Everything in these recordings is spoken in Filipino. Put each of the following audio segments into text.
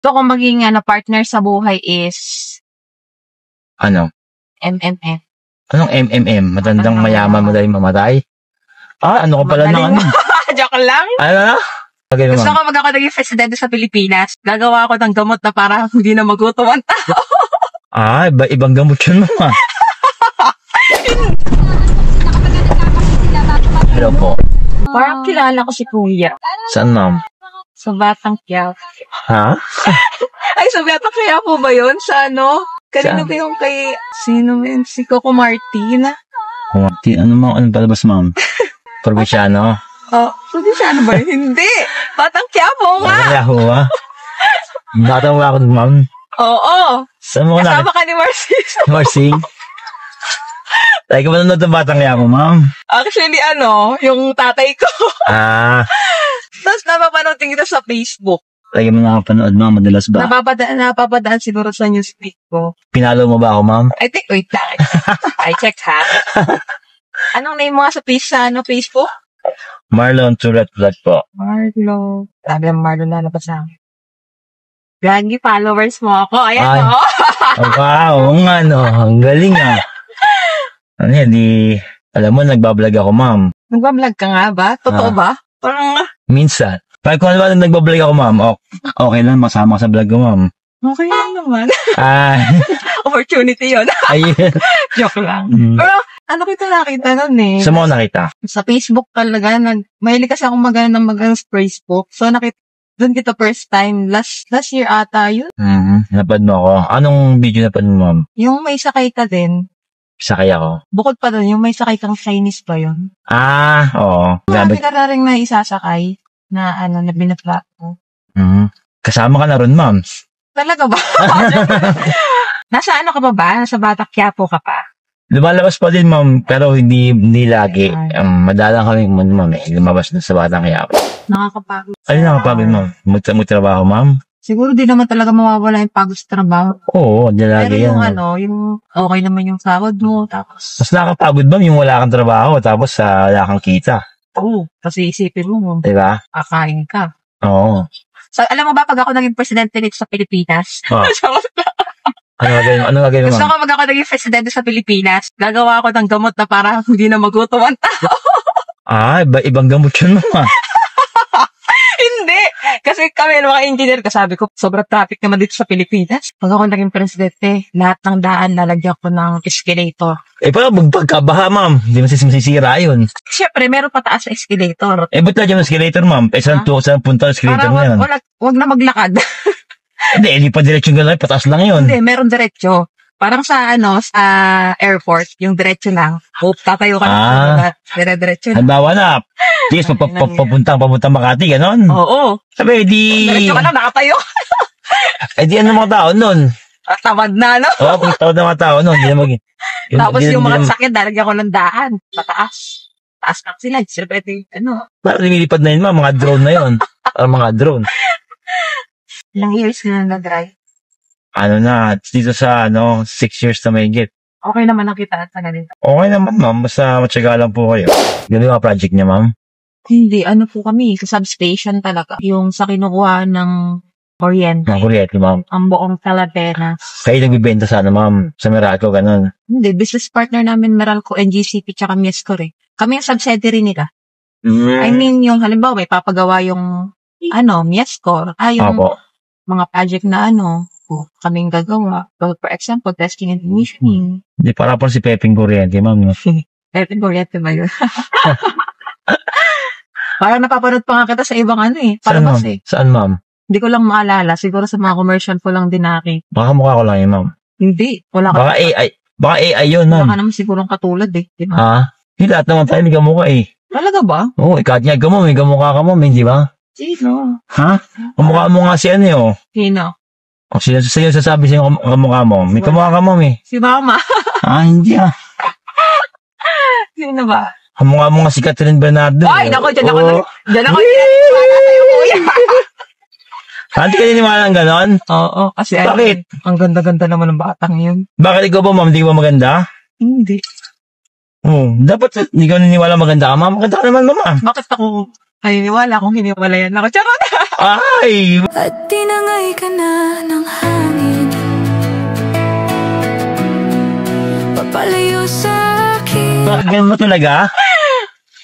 So, kung maging partner sa buhay is Ano? MMM. Anong MMM? Matandang mayaman, madaling mamatay? Ano ka pala ng ano? Joke lang. Ano? Okay, Gusto ko mag ako naging presidente sa Pilipinas. Gagawa ako ng gamot na para hindi na magutom ang tao. Ibang gamot yun, mama. Hello po. Parang kilala ko si Kuya. Saan, ma'am? Sa Batang Quiapo. Ha? Ay, sa Batang Quiapo ba yun? Sa ano? Kanino Saan? ba yung kay... Sino yun? Si Coco Martin? Ano palabas, ma'am? Probinsyano? Hindi siya ano ba yun? Hindi! Batang Quiapo nga! Batang Quiapo, ma'am? Oo! Saan mo Kasama ka ni Marcy. Marsing? Tayo ka ba nanonood ng Batang Quiapo, ma'am? Actually, yung tatay ko. Tapos napapanood din kita sa Facebook. Tayo mo nakapanood, ma'am, madalas ba? Napapadaan siguro sa newsfeed ko. Pinalo mo ba ako, ma'am? I think, wait lang. I check ha. Anong name mo nga sa Facebook? Marlon Tourette Vlog po. Marlo. Sabi ng Marlo na sa akin. Gagi, followers mo ako. Ayan, Wow, nga, no. Ang galing, Ano yan, alam mo, nagbablog ako, ma'am. Nagbablog ka nga ba? Totoo ba? Parang, Minsan. Pag kung ano ba nagbablog ako, ma'am, okay lang, masama ka sa vlog ko, ma'am. okay lang naman. Opportunity yun. Ayun. Joke lang. Pero, kita nakita nun eh. Saan mo nakita? Sa Facebook talaga, mahilig kasi akong magana sa Facebook. So, doon kita first time. Last year ata yun. Napad mo ako. Anong video napad mo, ma'am? Yung may sakay ka din. Sakay ako. Bukod pa doon, yung may sakay kang Chinese ba yun? Oo. Grabe ka na rin na isasakay na na binatla ko. Kasama ka na ron, ma'am. Talaga ba? Nasa ka pa ba? Nasa Batang Quiapo ka pa? Lumalabas pa din, ma'am, pero hindi lagi. Madalang kami, ma'am, lumabas na sa Batang Quiapo. Nakakapagod. Ano nakakapagod, ma'am? Magtrabaho, ma'am? Siguro di naman talaga mawawala yung pagod sa trabaho. Oo, di lagi yan. Pero yung okay naman yung sahod mo, tapos... Mas nakakapagod, ma'am, yung wala kang trabaho, tapos wala kang kita. Oo, kasi isipin mo, diba? Kakain ka. Oo. So, alam mo ba, pag ako naging presidente dito sa Pilipinas, Ano gagawin mo? Gusto ko mag ako naging presidente sa Pilipinas, gagawa ako ng gamot na para hindi na magutom ang tao. Ibang gamot yun, ma'am. Hindi! Kasi kami, mga engineer, kasabi ko, sobrang traffic naman dito sa Pilipinas. Pag ako naging presidente, lahat ng daan lalagyan ko ng escalator. Para magpagkabaha, ma'am. Hindi masisira yun. Siyempre, meron pataas sa escalator. Ba't lagyan ng escalator, ma'am? Saan punta ang escalator na yan? Wag na maglakad. Hindi pa diretsyo gano'n, pataas lang yun. Hindi, meron diretso. Parang sa airport, yung diretso lang. Tatayo ka na. Dire-diretso na. Halimbawa na, papuntang Makati, gano'n? Oo. Sabi, diretso ka na, nakatayo. Ano mga tao nun? Tamad na, no? Oo, tawad ng mga tao nun. Tapos yung mga sakit, dalagyan ko ng daan. Pataas. Taas na sila. Sila pwede, Parang lumilipad na yun, mga drone na yun. Parang mga drone. Ilang years na nag-drive? Dito sa 6 years na may get. Okay naman nakita at ganito. Okay naman, ma'am. Basta matyaga lang po kayo. Ganun yung project niya, ma'am? Hindi, po kami. Sa substation talaga. Yung sa kinukuha ng kuryente. Mga kuryente, ma'am. Ang buong Talavera. Kayo nagbibenta sana, ma'am. Sa Meralco, ganun. Hindi, business partner namin Meralco, NGCP, tsaka Miescor eh. Kami yung subsidiary nila. I mean, yung halimbawa, may papagawa yung Miescor. Yung Opo. mga project na kaming gagawa. For example, testing and commissioning. Hindi, para po si Pepeng Kuryente, ma'am. Pepeng Kuryente ba yun? Parang napapanood pa nga kita sa ibang palabas eh. Saan, ma'am? Hindi ko lang maalala. Siguro sa mga commercial ko lang din nakita. Baka mukha ko lang yun, ma'am. Hindi. Wala ka. Baka AI yun, ma'am. Baka naman sigurong katulad eh. Diba? Hindi, lahat naman tayo may kamukha eh. Talaga ba? Oo, ikatnyag ka mo, may kamukha ka mo, hindi ba? Sino? Kamukha mo nga si Sino? Sa'yo sasabi sa'yo kamukha mo. May kamukha ka mo, Si Mama. Hindi Sino ba? Kamukha mo nga si Catherine Bernardo. Ay, nako, dyan ako. Hindi ka niniwala ng ganon? Oo, kasi bakit? Ang ganda-ganda naman ng batang yun. Bakit ikaw ba, ma'am? Hindi ba maganda? Hindi. Dapat hindi ka niniwala maganda ka, ma'am. Maganda ka naman, mama. Bakit ako Naniniwala akong hiniwalayan ako. Charot! Ay! At tinangay ka na ng hangin, papalayo sa akin. Ganun mo talaga?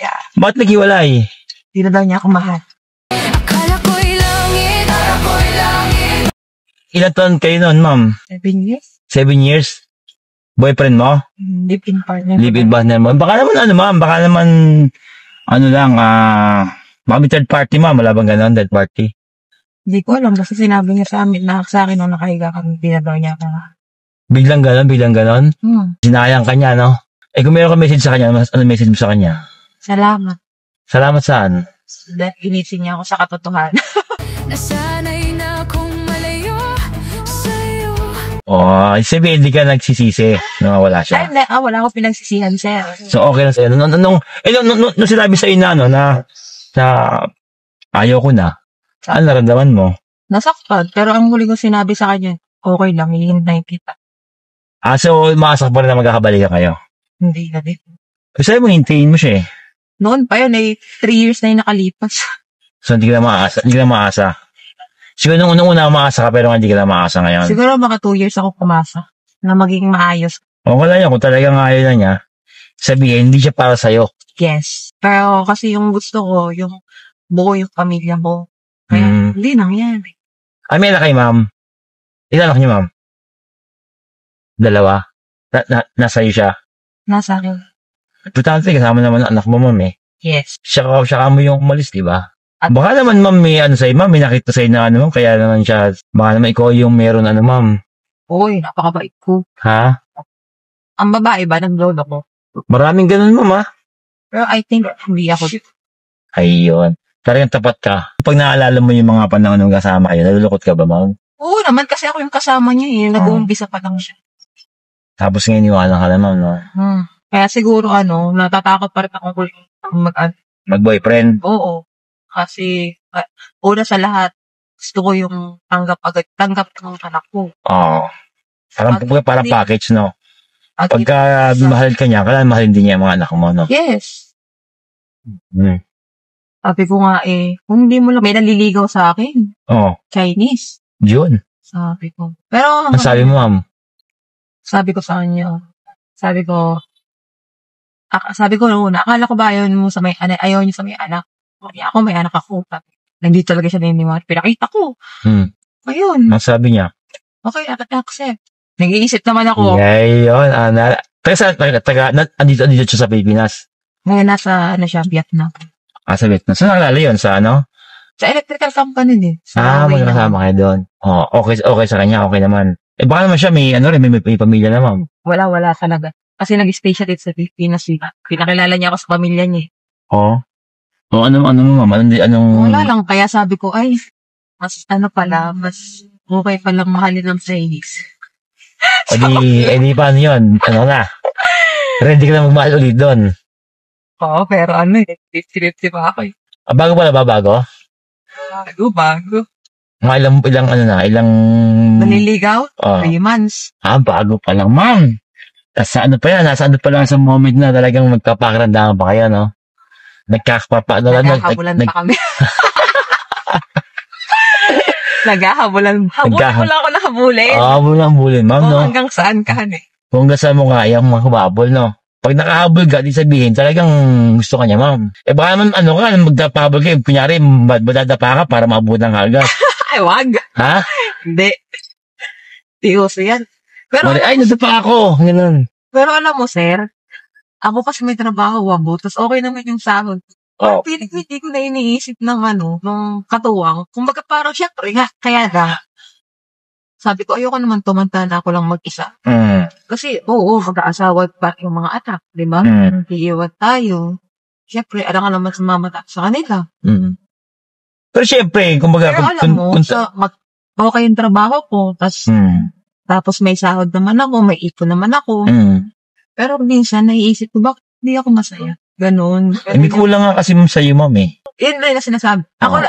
Yeah. Bakit naghiwalay? Hindi na daw niya ako mahal. Akala ko'y langit, Ilan taon kayo noon, ma'am? 7 years? 7 years? Boyfriend mo? Live-in partner. Live-in partner mo? Baka naman ma'am? Baka naman, baka may third party, ma'am. Wala bang ganon, third party? Hindi ko alam. Basta sinabi niya sa akin nung nakahiga kami, pinadaw niya ako. Biglang ganon? Sinayang ka niya, no? Eh, kung meron ka message sa kanya, ano message mo sa kanya? Salamat. Salamat saan? Dahil ginising niya ako sa katotohanan. Nasanay na akong malayo sa'yo. Oh, sabihin, hindi ka nagsisisi na mawala siya. Ay, wala akong pinagsisihan, sir. So, okay na sa'yo. Nung sinabi sa'yo na ayaw ko na, ano naramdaman mo? Nasaktan. Pero ang huli ko sinabi sa kanya, okay lang, hihintayin kita. So, maasak pa rin na magkakabalikan kayo? Hindi na din. Kasi mo, hintayin mo siya eh. Noon pa yun, 3 years na yung nakalipas. So, hindi ka na maasa. Siguro nung unang-una maasa ka, pero hindi ka na maasa ngayon. Siguro mga 2 years ako pumasa na maging maayos. Okay lang yun, kung talagang ayaw na niya, sabihin, hindi siya para sa'yo. Yes. Pero kasi yung gusto ko, yung buo yung pamilya mo. Kaya, hindi nangyari. May anak kayo, ma'am? Ilan anak niyo, ma'am? 2? Nasa iyo siya? Nasa akin. Importante, kasama naman ang anak mo, ma'am eh. Yes. Siya ka mo yung umalis, di ba? At Baka naman, ma'am, may sa'yo, ma'am, may nakita sa'yo na ma'am, kaya naman siya, baka naman ikaw yung meron ma'am. Uy, napakabait ko. Ha? Ang babae ba, nag-load ako? Maraming ganun, ma'am, ha? Pero I think, hindi ako. Ayun. Talagang tapat ka. Pag naalala mo yung mga panahon ng kasama kayo, nalulukot ka ba, ma'am? Oo naman, kasi ako yung kasama niya eh. Nag-uumpisa pa lang siya. Tapos ngayon, iwanan ka na, ma'am, no? Kaya siguro, natatakot pa rin ako Mag-boyfriend? Oo. Kasi, una sa lahat, gusto ko yung tanggap ng anak ko. Oo. Parang package, no? At Pagka mahal ka niya, kailangan mahal din niya yung mga anak mo, no? yes. Hmm. Sabi ko nga kung hindi mo lang, may naliligaw sa akin. Oo. Chinese. Yun. Sabi ko. Pero, Ang sabi mo, ma'am? sabi ko sa kanya, sabi ko noon, akala ko ba ayaw niyo sa may anak? Ako may anak ako. Hindi talaga siya naniniwala. Pinakita ko. Ayun. Ang sabi niya? Okay, accept. Nag-iisip naman ako. Ngayon, andito siya sa Pilipinas. Ngayon nasa, siya, Vietnam. Sa Vietnam. Saan nakalala yun? Sa ano? Sa electrical company din. Magkasama kayo doon. Okay sa kanya, okay naman. Baka naman siya may pamilya na, ma'am. Wala talaga. Kasi nag-stay siya dito sa Pilipinas. Pinakilala niya ako sa pamilya niya. Oo. Ano mo, ma'am? Wala lang. Kaya sabi ko, mas mas okay palang mahalin ng Chinese. Di paano yun? Ready ka na magmahal ulit doon. Oo, pero 50-50 pa ako. Bago pala ba? Bago? Bago. Mga ilang... Maniligaw? 3 months. Bago pa lang, ma'am. Nasa ano pa lang sa moment na talagang magkapakarandaman pa kayo, no? Naghahabulan pa kami. Naghahabulan. Habulin ako na habulin. Habulin, ma'am, no? Hanggang saan ka, Kung hanggang saan mo kaya makababol, no? Pag nakahabol ka, di sabihin, talagang gusto ka niya, ma'am. Baka naman, magdapahabol kayo. Kunyari, madadapa ka para maabutan ka agad. Ay, wag. Ha? Hindi. Tiyoso yan. Pero, nadapa ako. Ganun. Pero alam mo, sir, ako kasi may trabaho, tapos okay naman yung sahod. Oh. Hindi ko na iniisip ng nung katuwang. Kumbaga parang syempre nga, kaya na. Sabi ko, ayoko naman tumanta na ako lang mag-isa. Kasi, mag-aasawa pa yung mga anak, di ba? Iiwan tayo. Syempre, alam ka naman sumamata sa kanila. Pero syempre, kumbaga... Pero alam mo, okay yung trabaho ko, tapos may sahod naman ako, may ipon naman ako. Pero minsan, naiisip ko, bakit hindi ako masaya? Ganon. May kulang nga kasi sa'yo, ma'am, eh. Yun rin na sinasabi. Ako,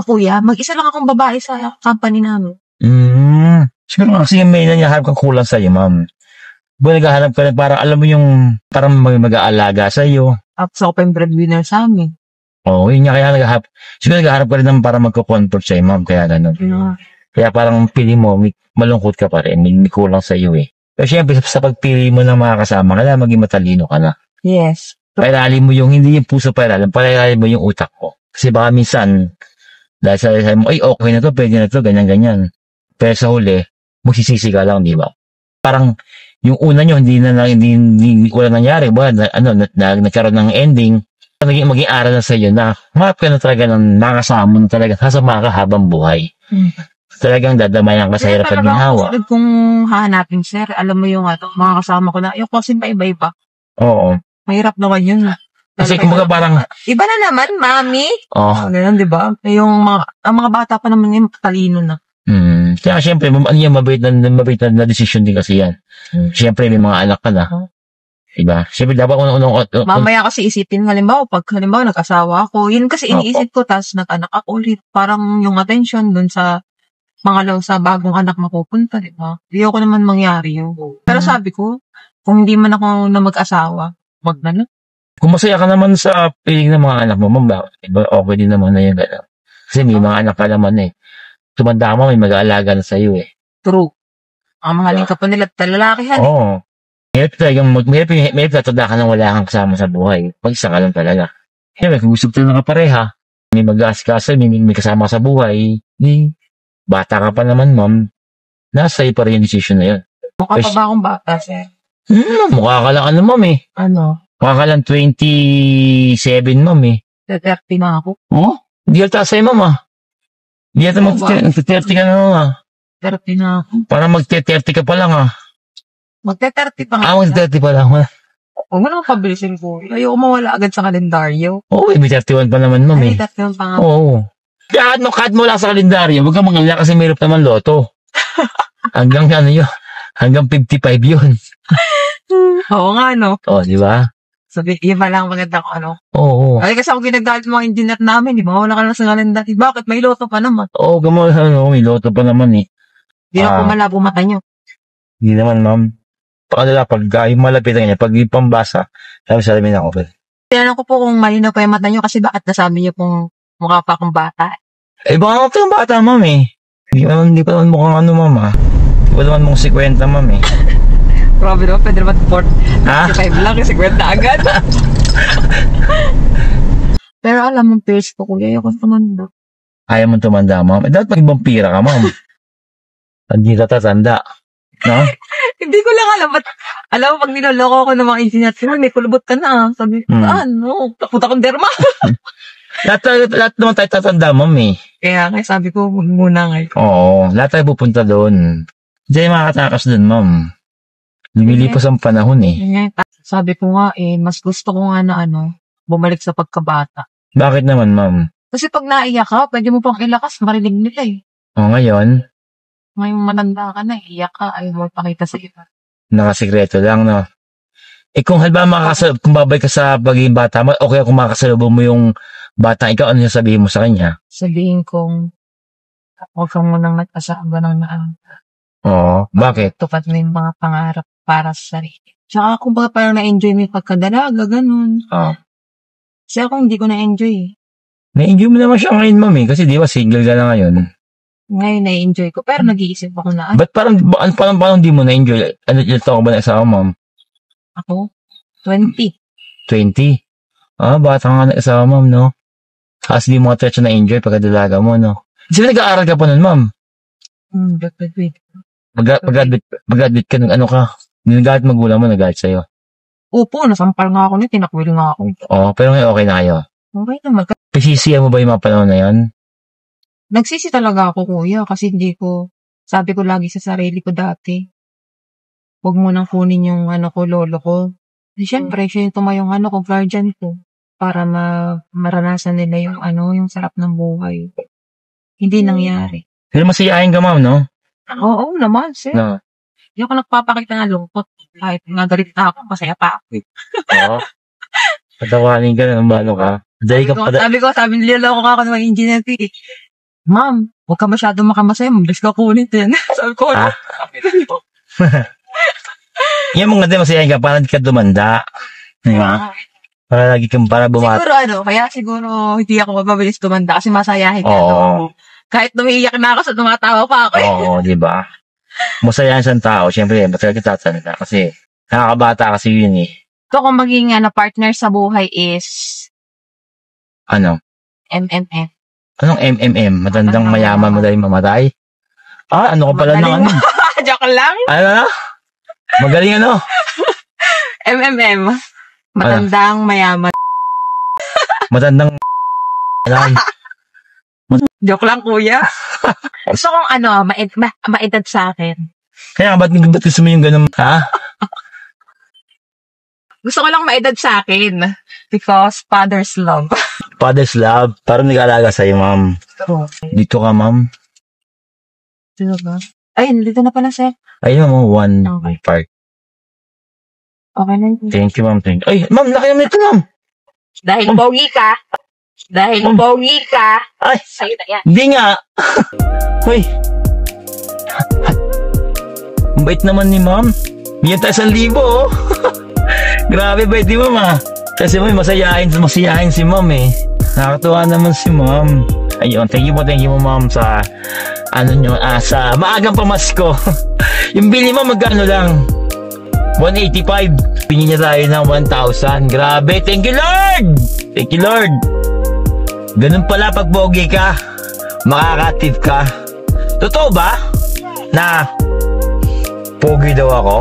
kuya, mag-isa lang akong babae sa company namin. Siguro kasi may nangyahap kang kulang sa'yo, ma'am. Naghahanap ka parang alam mo yung parang mag-aalaga sa'yo. Tapos ako pa yung breadwinner sa amin. Oo, yun nga kaya siguro naghaharap ka rin naman para magko-comfort sa'yo, ma'am, kaya gano'n. Kaya parang pili mo, malungkot ka pa rin, may kulang sa iyo eh. Pero syempre, sa pagpili mo ng mga kasama, kailangan maging matalino ka na. Yes. Pairalim mo hindi yung puso pairalim mo yung utak ko. Kasi baka minsan, dahil sa mo, ay okay na to, pwede na to, ganyan-ganyan. Pero sa huli, magsisisi ka lang, di ba? Parang, yung una nyo, hindi wala nangyari, nagkaroon ng ending, maging aral na sa iyo na marap ka na talaga ng nakasama na talaga sa makakahabang buhay. Talagang dadamayan ka sa hirap at ginhawa. Kung hahanapin, sir, alam mo yung mga kasama ko na, yung kasi iba-iba. Oo. Mahirap naman yun. Kasi kumbaga parang... Iba na naman, mami. Oo. Ganun, di ba? Yung mga bata pa naman ngayon, talino na. Kaya syempre, mabait na decision din kasi yan. Syempre, may mga anak ka na. Diba? Siyempre, dapat mamaya kasi isipin, halimbawa, nag-asawa ako, yun kasi iniisip ko, tapos nag-anak ako ulit, parang yung attention dun sa sa bagong anak mapupunta, diba? Hindi ako naman mangyari yun. Pero sabi ko, kung hindi man ako na mag-asawa, wag na lang. Kung masaya ka naman sa piling ng mga anak mo, diba, okay din naman na yun. Kasi may mga anak ka naman eh. Tumanda mo, may mag-aalaga na sa'yo eh. True. Ang mahalin ka pa nila, talalakihan. Oo. May tatanda ka nang wala kang kasama sa buhay. Pag-isa ka lang talaga. Siyempre, kung gusto ka na kapareha, may mag-aasikaso, may kasama sa buhay, bata ka pa naman, ma'am, nasa iyo pa rin yung decision na yun. Mukha pa ba akong bata, sir? Mukha ka lang ma'am eh. Ano? Mukha ka lang 27, ma'am eh. 30 na ako. Oh? Hindi yata sa'yo, ma'am ah. Hindi yata mag-30 ka na, ma'am ah. 30 na ako. Parang mag-30 ka pa lang ah. Mag-30 pa nga. Mag-30 pa lang. Huwag mo naman pabilisin ko. Ayoko mawala agad sa kalendaryo. Oo, may 31 pa naman, ma'am eh. May 31 pa nga. Oo. Kaya cut mo lang sa kalendaryo. Huwag kang mangalala kasi mayroon naman loto. Hanggang 55 yun. Oo nga, no? Oo, di ba? Sabi, yun pa lang maganda ko, Oo. Ay, kasi ako ginagalit mga engineer namin, di ba? Wala ka lang sa kalendaryo. Bakit? May loto pa naman. Oo, may loto pa naman eh. Hindi na pumalabo mata nyo. Hindi naman, ma'am. Pag yung malapitan niya, pag yung pambasa, sabi sa alamin ako. Tinanong ko po kung malinaw pa yung mata nyo kasi bakit nasabi niyo pong mukha pa akong bata. Eh, baka naman yung bata, ma'am eh. Hindi pa naman mukhang ma'am ah. Hindi pa naman mong 50, ma'am eh. Grabe naman, pwede naman 45 lang, 50 agad. Pero alam mo, Pierce ko, kuya, ayoko tumanda. Ayaw mo tumanda, ma'am? Eh, dapat maging vampira ka, ma'am. Hindi tatanda. No? Hindi ko lang alam mo, pag niloloko ko ng mga engineer, may kulubot ka na. Sabi ko, tapunta kong derma. lahat naman tayo tatanda, ma'am eh. Kaya sabi ko, huwag muna ngayon. Oo, lahat tayo pupunta doon. Hindi tayo makakatakas doon, ma'am. Lumilipas ang panahon eh. Sabi ko nga mas gusto ko nga na bumalik sa pagkabata. Bakit naman, ma'am? Kasi pag naiyak ka, pwede mo pang ilakas, marinig nila eh. O ngayon? Ngayon matanda ka na, iyak ka, ayaw mo pakita sa iba. Nakasikreto lang, no? Eh kung halimbawa kung babay ka sa pagiging bata, okay kung makasalubong mo yung bata, ikaw ano yung sabihin mo sa kanya? Sabihin kong, huwag kang munang nag-asawa ng naan. Oo, bakit? Tupad mo yung mga pangarap para sa sarili. Tsaka kung baka parang na-enjoy mo yung pagkadalaga, ganun. Oo. Kasi ako hindi ko na-enjoy eh. Na-enjoy mo naman siya ngayon, ma'am eh. Kasi di ba single ka na ngayon? Ngayon na-enjoy ko, pero nag-iisip ako na. Ba't parang di mo na-enjoy? Ano yung tao ba na asawa, ma'am? Ako? 20. 20? Bata nga na asawa, ma'am, no? Kasi di mo ka na-enjoy pagkadalaga mo, no? Kasi nag-aaral ka pa nun, ma'am? Graduate. Mag-graduate ka ng ka? Nagalit magulang mo, nagalit sa'yo? Opo, nasampal nga ako niya, tinakwil nga ako. Oo, pero ngayon okay na kayo? Okay naman. Pisisiya mo ba yung mga panahon na yan? Nagsisi talaga ako, kuya, kasi sabi ko lagi sa sarili ko dati, huwag mo nang kunin yung lolo ko. Siyempre, siya yung tumayong ko, guardian ko, para maranasan nila yung sarap ng buhay. Hindi nangyari. Pero masiyahin ka, ma'am, no? Oo naman, sir. No. Hindi ako nagpapakita ng lungkot. Kahit nagalit na ako, masaya pa ako. Oo. Patawanin ka na, balo ka. Sabi niloloko ka ako ng mga engineer ko eh. Ma'am, huwag ka masyadong makamasaya, mabilis ka kunit yan. Sabi ko, Yan mga din, masayahin ka, parang di ka dumanda. Di ba? Para lagi kang para bumata. Kaya siguro hindi ako mabilis tumanda kasi masayahin Oo. ako. Kahit umiiyak na ako sa tumatawa pa ako. Oo, di ba? Masaya siyang tao. Siyempre, matagal ka tatanda kasi nakakabata kasi yun eh. So, kung maging partner sa buhay is Ano? MMM. Anong MMM? Matandang mayaman mo dahil mamatay? Ano ka pala ng ano? Joke lang. Ano? Magaling ano? MMM. Matandang mayaman. Matandang Joke lang, kuya. Gusto kong maedad sa akin. Kaya ba't gusto mo yung ganun? Ha? Gusto ko lang maedad sa akin. Because father's love. Father's love. Parang nag-aalaga sa'yo, ma'am. Dito ka, ma'am. Dito ba? Ay, dito na pala, sir. Ayun, mo, one Okay. part. Okay na yun. Thank you, ma'am. Thank you. Ay, ma'am, laki naman ito, ma'am. Dahil pogi ka. Ay, Sa'yo na yan. hindi nga. Hoy. Ang bait naman ni ma'am. Bigyan tayo 1,000, oh. Grabe, bait ni ma'am, ah. Kasi may masayahin si ma'am, eh. Nakakatuwa naman si ma'am. Ayun, thank you po, ma'am, sa sa maagang pamasko. Yung bili mo, magkano lang? 185. Pingin niya tayo ng 1,000. Grabe, thank you, Lord! Thank you, Lord. Ganun pala pag pogi ka, makaka-tip ka. Totoo ba na pogi daw ako?